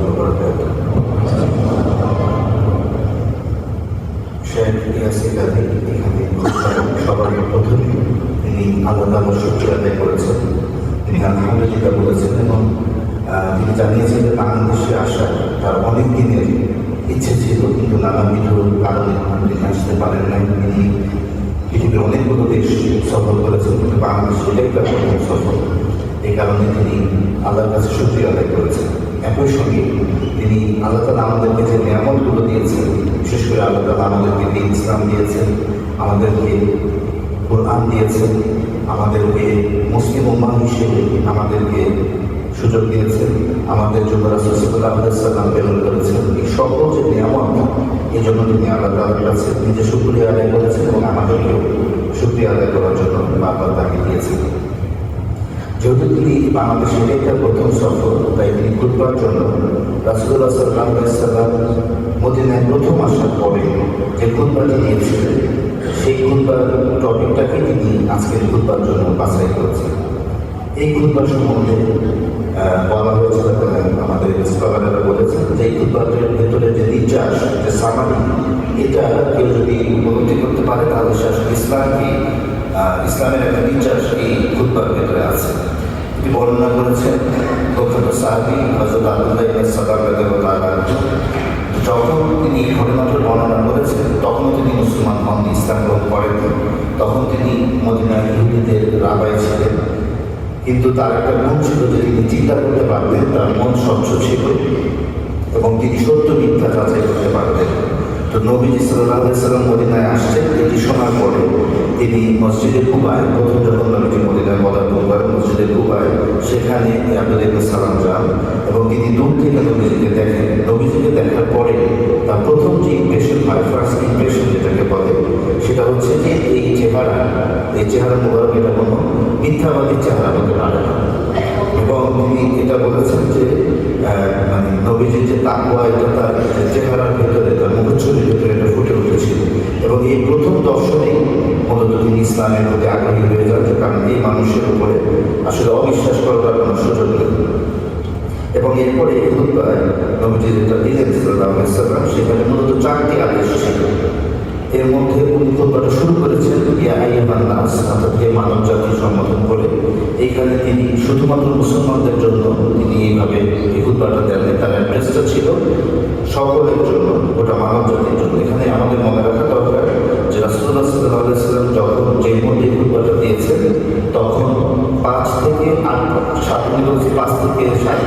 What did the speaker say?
وبركاته. শেখ ইয়াসির আলী এখানে সবার প্রথমে তিনি আল্লাহ তাআলার শুকরিয়া আদায় করেছেন, তিনি আলহামদুলিল্লাহ বলেছেন এবং তিনি জানিয়েছেন যে বাংলাদেশে আসা তার অনেক দিনের ইচ্ছে ছিল, কিন্তু নানাবিধ কারণে তিনি আসতে পারেন নাই। তিনি পৃথিবীর অনেকগুলো দেশ সফর করেছেন, কিন্তু বাংলাদেশ এটাই তার প্রথম সফর। এই কারণে তিনি আল্লাহর কাছে শুকরিয়া আদায় করেছেন। একই সঙ্গে তিনি আল্লাহ তাআলা আমাদেরকে যে নিয়ামতগুলো দিয়েছেন, বিশেষ করে আল্লাহ তাআলা আমাদেরকে দিন ইসলাম দিয়েছেন, আমাদেরকে কোরআন দিয়েছেন, আমাদেরকে মুসলিম উম্মাহ হিসেবে আমাদেরকে সুযোগ দিয়েছেন, আমাদের জন্য রাসূল সাল্লাল্লাহু আলাইহি ওয়াসাল্লাম প্রেরণ করেছেন। এই সকল যে নিয়ামত, এই জন্য তিনি আল্লাহ তাআলার কাছে নিজে শুকরিয়া আদায় করেছেন এবং আমাদেরকেও শুকরিয়া আদায় করার জন্য বারবার তাকে দিয়েছেন। যেহেতু তিনি বাংলাদেশের এটা প্রথম সফর, তাই তিনি খুতবার জন্য রাসূলুল্লাহ সাল্লাল্লাহু আলাইহি ওয়াসাল্লাম মদিনায় প্রথম আসার পরে যে খুতবাটি দিয়েছিলেন, সেই খুতবার টপিকটাকে তিনি আজকের খুতবার জন্য বাছাই করেছেন। এই খুতবার সম্বন্ধে বলা হয়েছে, আমাদের স্কলাররা বলেছেন যে এই খুতবাটের ভেতরে যে নির্যাস, যে সামারি, এটা কেউ যদি উপলব্ধি করতে পারে তাহলে সে আসলে ইসলামের একটা নির্যাস এই খুতবার ভেতরে আছে। তিনি বর্ণনা করেছেন প্রখ্যাত সাহাবী হযরত আব্দুল্লাহ ইবনে সালাম রাদিয়াল্লাহু তাআলা যখন তিনি ঘটনাটা বর্ণনা করেছেন, তখন তিনি মুসলমান হন, ইসলাম গ্রহণ করেন। তখন তিনি মদিনার ইহুদিদের রাবাই ছিলেন, কিন্তু তার একটা গুণ ছিল যে তিনি চিন্তা করতে পারতেন, তার মন স্বচ্ছ ছিল এবং তিনি সত্য মিথ্যা যাচাই করতে পারতেন। তো নবীজি সাল্লাল্লাহু আলাইহি ওয়াসাল্লাম মদিনায় আসছেন, এটি শোনার পরে তিনি মসজিদে কুবায়, প্রথম যখন নবীজি মদিনায় পদার্পণ করেন মসজিদে কুবায়, সেখানে আব্দুল্লাহ ইবনে সালাম যান এবং তিনি দূর থেকে নবীজিকে দেখেন। নবীজিকে দেখার পরে তার প্রথম যে ইমপ্রেশন হয়, ফার্স্ট ইমপ্রেশন যেটাকে বলে, সেটা হচ্ছে যে এই চেহারা মোবারক এটা কোনো মিথ্যাবাদীর চেহারা হতে পারে না। এবং তিনি এটা বলেছেন যে মানে নবীজির যে তাকওয়া, এটা তার চেহারার ভেতরে, তার মুখচ্ছবির ভেতরে এটা ফুটে উঠেছিল। এবং এই প্রথম দর্শনেই মূলত তিনি ইসলামের প্রতি আগ্রহী হয়ে যান, কারণ এই মানুষের উপরে আসলে অবিশ্বাস করার কোনো সুযোগ নেই। এবং এরপরে এই খুতবায় নবীজি যেটা দিলেন সাল্লাল্লাহু আলাইহি ওয়াসাল্লাম, সেখানে মূলত 4টি আদেশ ছিল। এর মধ্যে উনি খুতবাটা শুরু করেছেন ইয়া আইয়ুহান নাস, অর্থাৎ হে মানব জাতি সম্বোধন করে। এইখানে তিনি শুধুমাত্র মুসলমানদের জন্য তিনি এইভাবে এই খুতবাটা দেন, তার অ্যাড্রেসটা ছিল সকলের জন্য, ওটা মানব জাতির জন্য। এখানে আমাদের মনে রাখা দরকার যে রাসূলুল্লাহ সাল্লাল্লাহু আলাইহি ওয়াসাল্লাম যখন যে মধ্যে খুতবাটা দিয়েছেন, তখন 5 থেকে 8 7 থেকে 7